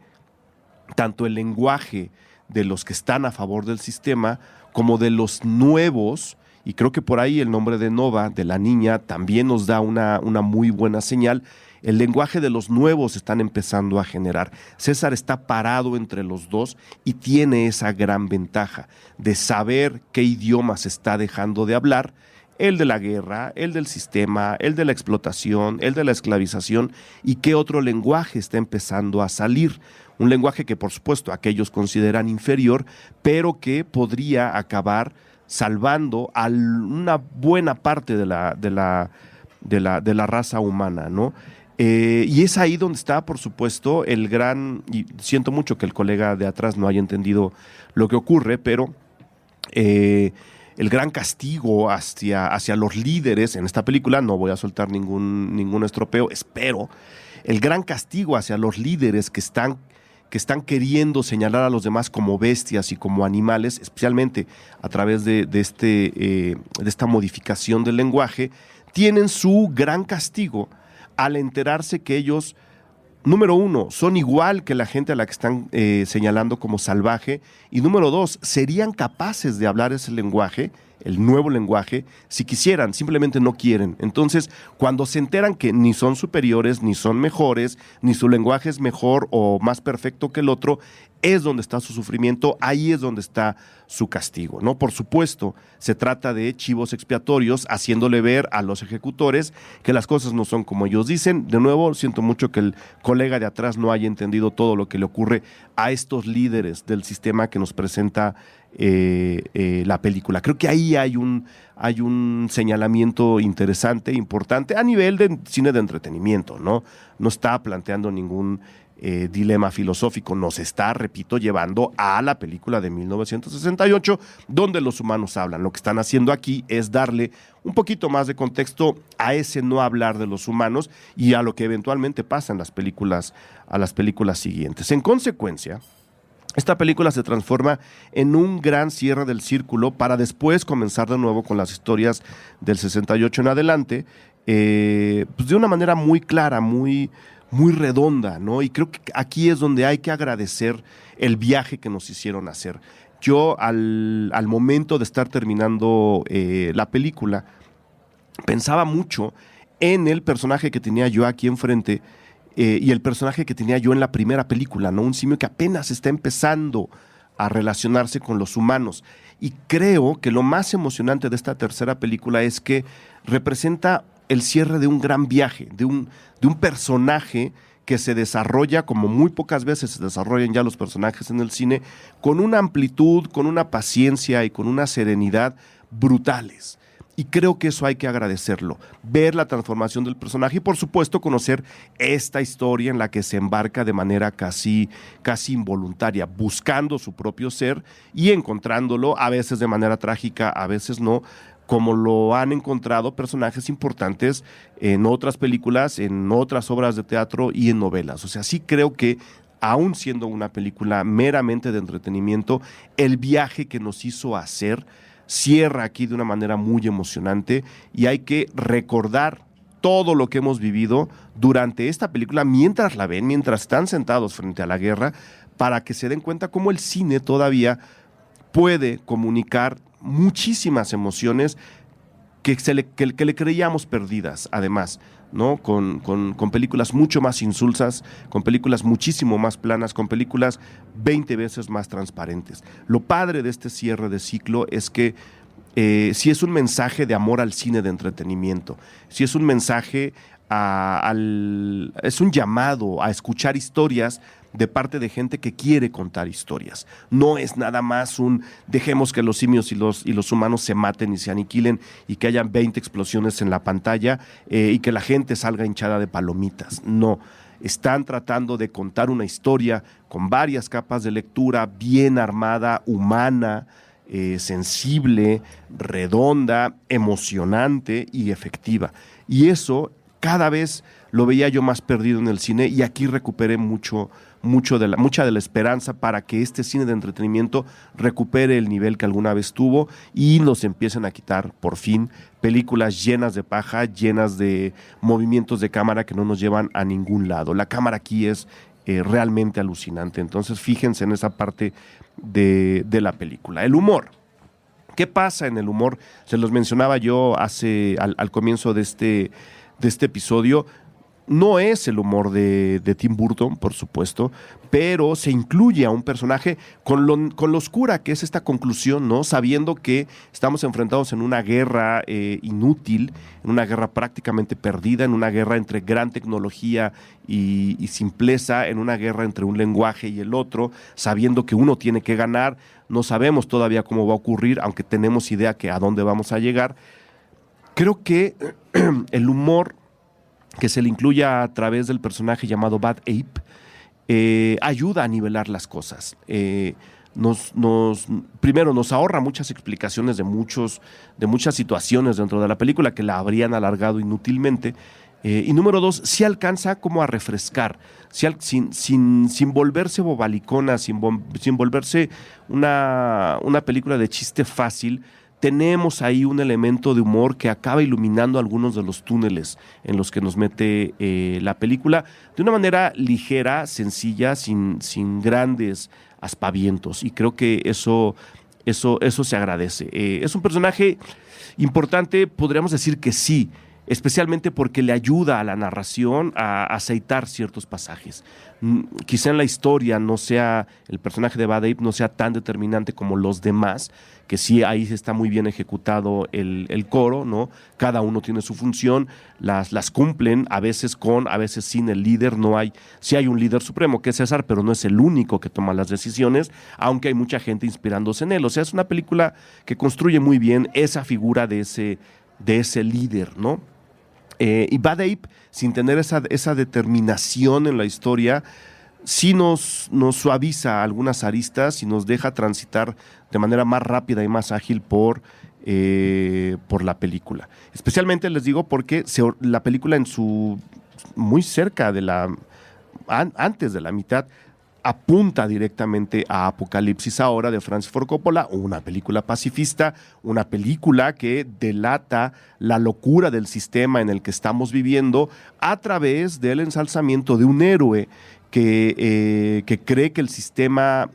S3: tanto el lenguaje de los que están a favor del sistema como de los nuevos, y creo que por ahí el nombre de Nova, de la niña, también nos da una muy buena señal. El lenguaje de los nuevos están empezando a generar. César está parado entre los dos y tiene esa gran ventaja de saber qué idioma se está dejando de hablar, el de la guerra, el del sistema, el de la explotación, el de la esclavización, y qué otro lenguaje está empezando a salir. Un lenguaje que por supuesto aquellos consideran inferior, pero que podría acabar salvando a una buena parte de la raza humana, ¿no? Y es ahí donde está, por supuesto, el gran, y siento mucho que el colega de atrás no haya entendido lo que ocurre, pero gran castigo hacia los líderes en esta película. No voy a soltar ningún estropeo, espero. El gran castigo hacia los líderes que están queriendo señalar a los demás como bestias y como animales, especialmente a través de esta modificación del lenguaje, tienen su gran castigo al enterarse que ellos, número uno, son igual que la gente a la que están señalando como salvaje, y número dos, serían capaces de hablar ese lenguaje, el nuevo lenguaje, si quisieran, simplemente no quieren. Entonces, cuando se enteran que ni son superiores, ni son mejores, ni su lenguaje es mejor o más perfecto que el otro, es donde está su sufrimiento, ahí es donde está su castigo, ¿no? Por supuesto, se trata de chivos expiatorios, haciéndole ver a los ejecutores que las cosas no son como ellos dicen. De nuevo, siento mucho que el colega de atrás no haya entendido todo lo que le ocurre a estos líderes del sistema que nos presenta la película. Creo que ahí hay un señalamiento interesante, importante, a nivel de cine de entretenimiento, ¿no? No está planteando ningún dilema filosófico, nos está, repito, llevando a la película de 1968, donde los humanos hablan. Lo que están haciendo aquí es darle un poquito más de contexto a ese no hablar de los humanos y a lo que eventualmente pasa en las películas siguientes. En consecuencia, esta película se transforma en un gran cierre del círculo para después comenzar de nuevo con las historias del 68 en adelante, pues de una manera muy clara, muy redonda, ¿no? Y creo que aquí es donde hay que agradecer el viaje que nos hicieron hacer. Yo al momento de estar terminando la película, pensaba mucho en el personaje que tenía yo aquí enfrente, y el personaje que tenía yo en la primera película, ¿no? Un simio que apenas está empezando a relacionarse con los humanos. Y creo que lo más emocionante de esta tercera película es que representa el cierre de un gran viaje, de un personaje que se desarrolla como muy pocas veces se desarrollan ya los personajes en el cine, con una amplitud, con una paciencia y con una serenidad brutales. Y creo que eso hay que agradecerlo, ver la transformación del personaje y por supuesto conocer esta historia en la que se embarca de manera casi involuntaria, buscando su propio ser y encontrándolo, a veces de manera trágica, a veces no, como lo han encontrado personajes importantes en otras películas, en otras obras de teatro y en novelas. O sea, sí creo que aún siendo una película meramente de entretenimiento, el viaje que nos hizo hacer cierra aquí de una manera muy emocionante y hay que recordar todo lo que hemos vivido durante esta película mientras la ven, mientras están sentados frente a la guerra, para que se den cuenta cómo el cine todavía puede comunicar muchísimas emociones que le creíamos perdidas, además, ¿no? Con películas mucho más insulsas, con películas muchísimo más planas, con películas 20 veces más transparentes. Lo padre de este cierre de ciclo es que sí es un mensaje de amor al cine de entretenimiento, sí es un mensaje es un llamado a escuchar historias de parte de gente que quiere contar historias. No es nada más dejemos que los simios y los humanos se maten y se aniquilen y que hayan 20 explosiones en la pantalla y que la gente salga hinchada de palomitas. No, están tratando de contar una historia con varias capas de lectura, bien armada, humana, sensible, redonda, emocionante y efectiva. Y eso cada vez lo veía yo más perdido en el cine y aquí recuperé mucha de la esperanza para que este cine de entretenimiento recupere el nivel que alguna vez tuvo y nos empiecen a quitar por fin películas llenas de paja, llenas de movimientos de cámara que no nos llevan a ningún lado. La cámara aquí es realmente alucinante, entonces fíjense en esa parte de la película. El humor. ¿Qué pasa en el humor? Se los mencionaba yo al comienzo de este episodio. No es el humor de Tim Burton, por supuesto, pero se incluye a un personaje con lo oscura que es esta conclusión, ¿no? Sabiendo que estamos enfrentados en una guerra inútil, en una guerra prácticamente perdida, en una guerra entre gran tecnología y simpleza, en una guerra entre un lenguaje y el otro, sabiendo que uno tiene que ganar. No sabemos todavía cómo va a ocurrir, aunque tenemos idea que a dónde vamos a llegar. Creo que el humor que se le incluya a través del personaje llamado Bad Ape ayuda a nivelar las cosas. primero nos ahorra muchas explicaciones de muchas situaciones dentro de la película que la habrían alargado inútilmente. Y número 2, sí alcanza como a refrescar, sin volverse bobalicona, sin volverse una película de chiste fácil. Tenemos ahí un elemento de humor que acaba iluminando algunos de los túneles en los que nos mete la película de una manera ligera, sencilla, sin grandes aspavientos. Y creo que eso se agradece. Es un personaje importante, podríamos decir que sí, especialmente porque le ayuda a la narración a aceitar ciertos pasajes. Quizá en la historia el personaje de Bad Ape no sea tan determinante como los demás, que sí ahí está muy bien ejecutado el coro, ¿no? Cada uno tiene su función, las cumplen, a veces sin el líder. Sí hay un líder supremo que es César, pero no es el único que toma las decisiones, aunque hay mucha gente inspirándose en él. O sea, es una película que construye muy bien esa figura de ese líder, ¿no? Y Bad Ape, sin tener esa determinación en la historia, sí nos suaviza algunas aristas y nos deja transitar de manera más rápida y más ágil por la película. Especialmente les digo porque la película muy cerca antes de la mitad, apunta directamente a Apocalipsis Ahora de Francis Ford Coppola, una película pacifista, una película que delata la locura del sistema en el que estamos viviendo a través del ensalzamiento de un héroe que cree que el sistema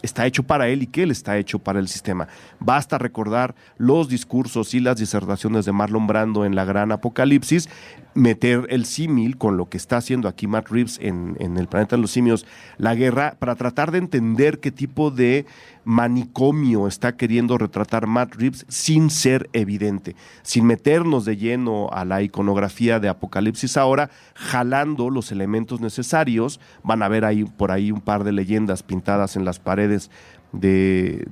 S3: está hecho para él y que él está hecho para el sistema. Basta recordar los discursos y las disertaciones de Marlon Brando en La Gran Apocalipsis, meter el símil con lo que está haciendo aquí Matt Reeves en El Planeta de los Simios, la guerra, para tratar de entender qué tipo de manicomio está queriendo retratar Matt Reeves sin ser evidente, sin meternos de lleno a la iconografía de Apocalipsis Ahora, jalando los elementos necesarios. Van a ver por ahí un par de leyendas pintadas en las paredes de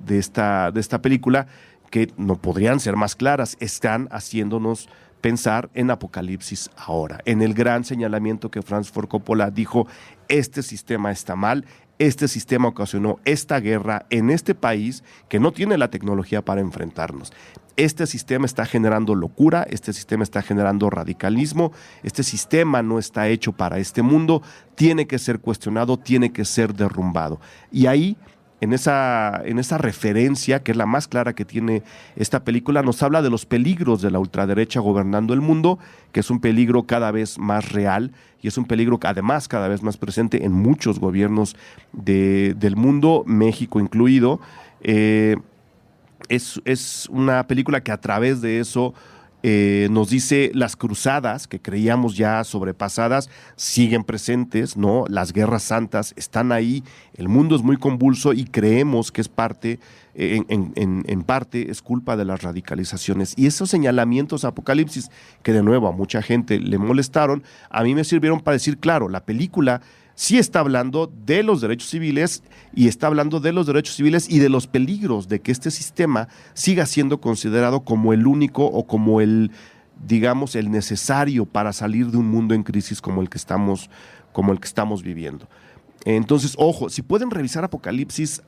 S3: esta película que no podrían ser más claras. Están haciéndonos pensar en Apocalipsis Ahora, en el gran señalamiento que Francis Ford Coppola dijo: este sistema está mal, este sistema ocasionó esta guerra en este país que no tiene la tecnología para enfrentarnos. Este sistema está generando locura, este sistema está generando radicalismo, este sistema no está hecho para este mundo, tiene que ser cuestionado, tiene que ser derrumbado. Y ahí, en esa referencia, que es la más clara que tiene esta película, nos habla de los peligros de la ultraderecha gobernando el mundo, que es un peligro cada vez más real y es un peligro además cada vez más presente en muchos gobiernos del mundo, México incluido. Es una película que a través de eso nos dice: las cruzadas que creíamos ya sobrepasadas siguen presentes, ¿no? Las guerras santas están ahí, el mundo es muy convulso y creemos que es parte, en parte es culpa de las radicalizaciones. Y esos señalamientos a Apocalipsis, que de nuevo a mucha gente le molestaron, a mí me sirvieron para decir: claro, la película sí está hablando de los derechos civiles y está hablando de los derechos civiles y de los peligros de que este sistema siga siendo considerado como el único o como el necesario para salir de un mundo en crisis como el que estamos viviendo. Entonces, ojo, si pueden revisar Apocalipsis,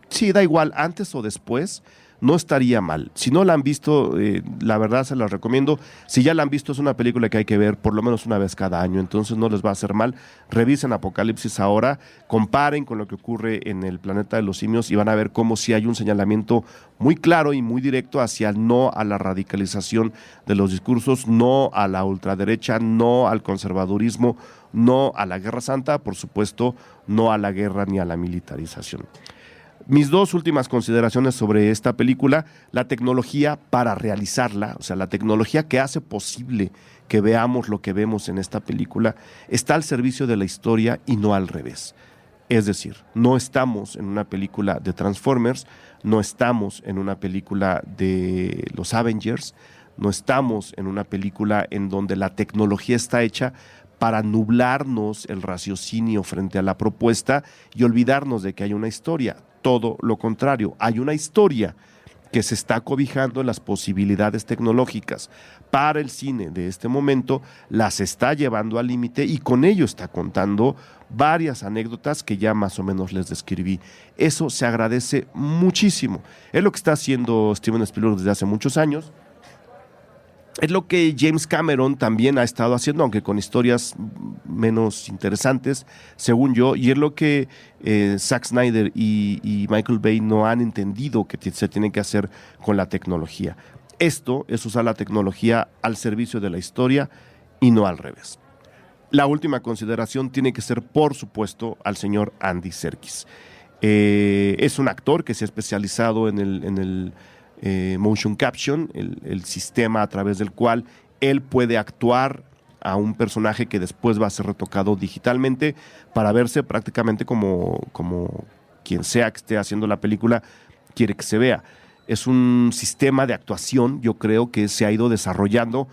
S3: sí, da igual, antes o después, no estaría mal. Si no la han visto, la verdad se las recomiendo. Si ya la han visto, es una película que hay que ver por lo menos una vez cada año, entonces no les va a hacer mal. Revisen Apocalipsis Ahora, comparen con lo que ocurre en El Planeta de los Simios y van a ver cómo sí hay un señalamiento muy claro y muy directo hacia no a la radicalización de los discursos, no a la ultraderecha, no al conservadurismo, no a la Guerra Santa, por supuesto, no a la guerra ni a la militarización. Mis dos últimas consideraciones sobre esta película: la tecnología para realizarla, o sea, la tecnología que hace posible que veamos lo que vemos en esta película, está al servicio de la historia y no al revés. Es decir, no estamos en una película de Transformers, no estamos en una película de los Avengers, no estamos en una película en donde la tecnología está hecha para nublarnos el raciocinio frente a la propuesta y olvidarnos de que hay una historia. Todo lo contrario, hay una historia que se está cobijando en las posibilidades tecnológicas para el cine de este momento, las está llevando al límite y con ello está contando varias anécdotas que ya más o menos les describí. Eso se agradece muchísimo. Es lo que está haciendo Steven Spielberg desde hace muchos años. Es lo que James Cameron también ha estado haciendo, aunque con historias menos interesantes, según yo, y es lo que Zack Snyder y Michael Bay no han entendido que se tiene que hacer con la tecnología. Esto es usar la tecnología al servicio de la historia y no al revés. La última consideración tiene que ser, por supuesto, al señor Andy Serkis. Es un actor que se ha especializado en el motion caption, el sistema a través del cual él puede actuar a un personaje que después va a ser retocado digitalmente para verse prácticamente como quien sea que esté haciendo la película quiere que se vea. Es un sistema de actuación, yo creo, que se ha ido desarrollando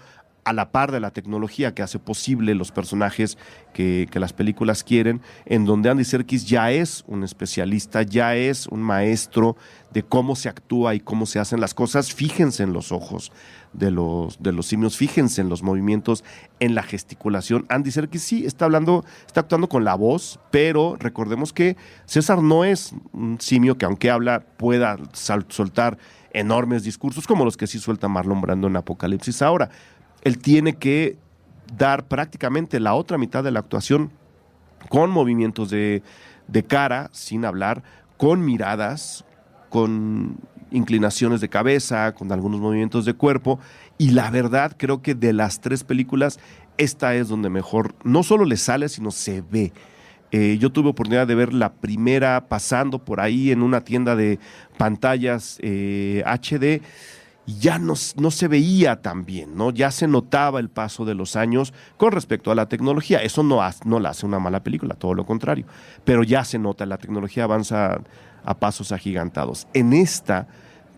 S3: a la par de la tecnología que hace posible los personajes que las películas quieren, en donde Andy Serkis ya es un especialista, ya es un maestro de cómo se actúa y cómo se hacen las cosas. Fíjense en los ojos de los simios, fíjense en los movimientos, en la gesticulación. Andy Serkis sí está actuando con la voz, pero recordemos que César no es un simio que, aunque habla, pueda soltar enormes discursos como los que sí suelta Marlon Brando en Apocalipsis ahora. Él tiene que dar prácticamente la otra mitad de la actuación con movimientos de cara, sin hablar, con miradas, con inclinaciones de cabeza, con algunos movimientos de cuerpo. Y la verdad, creo que de las tres películas, esta es donde mejor no solo le sale, sino se ve. Yo tuve oportunidad de ver la primera pasando por ahí en una tienda de pantallas HD, y ya no se veía tan bien, ¿no? Ya se notaba el paso de los años con respecto a la tecnología. Eso no la hace una mala película, todo lo contrario. Pero ya se nota, la tecnología avanza a pasos agigantados. En esta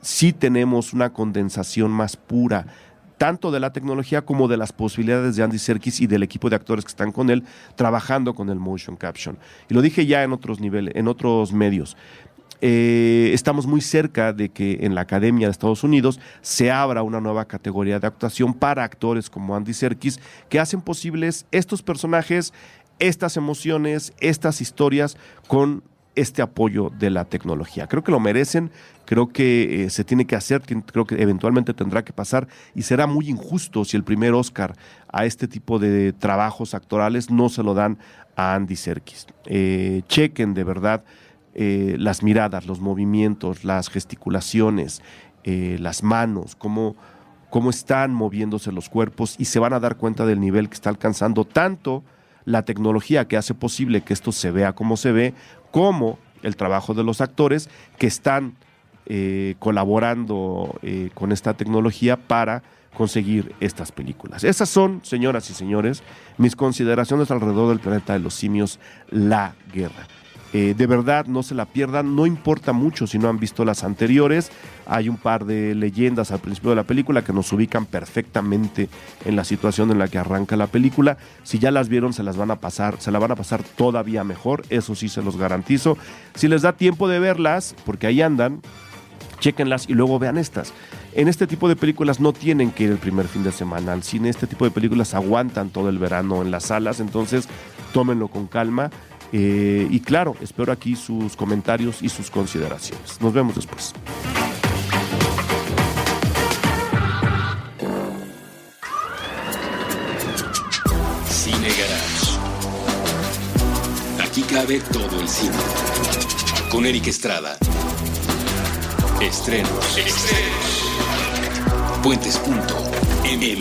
S3: sí tenemos una condensación más pura, tanto de la tecnología como de las posibilidades de Andy Serkis y del equipo de actores que están con él trabajando con el motion caption. Y lo dije ya en otros niveles, en otros medios. Estamos muy cerca de que en la Academia de Estados Unidos se abra una nueva categoría de actuación para actores como Andy Serkis, que hacen posibles estos personajes, estas emociones, estas historias con este apoyo de la tecnología. Creo que lo merecen, creo que se tiene que hacer, creo que eventualmente tendrá que pasar, y será muy injusto si el primer Oscar a este tipo de trabajos actorales no se lo dan a Andy Serkis. Chequen de verdad las miradas, los movimientos, las gesticulaciones, las manos, cómo están moviéndose los cuerpos, y se van a dar cuenta del nivel que está alcanzando tanto la tecnología que hace posible que esto se vea como se ve, como el trabajo de los actores que están colaborando con esta tecnología para conseguir estas películas. Esas son, señoras y señores, mis consideraciones alrededor del planeta de los simios, La Guerra. De verdad, no se la pierdan, no importa mucho si no han visto las anteriores. Hay un par de leyendas al principio de la película que nos ubican perfectamente en la situación en la que arranca la película. Si ya las vieron, se la van a pasar todavía mejor, eso sí se los garantizo. Si les da tiempo de verlas, porque ahí andan, chéquenlas y luego vean estas. En este tipo de películas no tienen que ir el primer fin de semana al cine, este tipo de películas aguantan todo el verano en las salas, entonces tómenlo con calma. Y claro, espero aquí sus comentarios y sus consideraciones. Nos vemos después.
S2: Cine Garage. Aquí cabe todo el cine. Con Eric Estrada. Estrenos. Puentes.me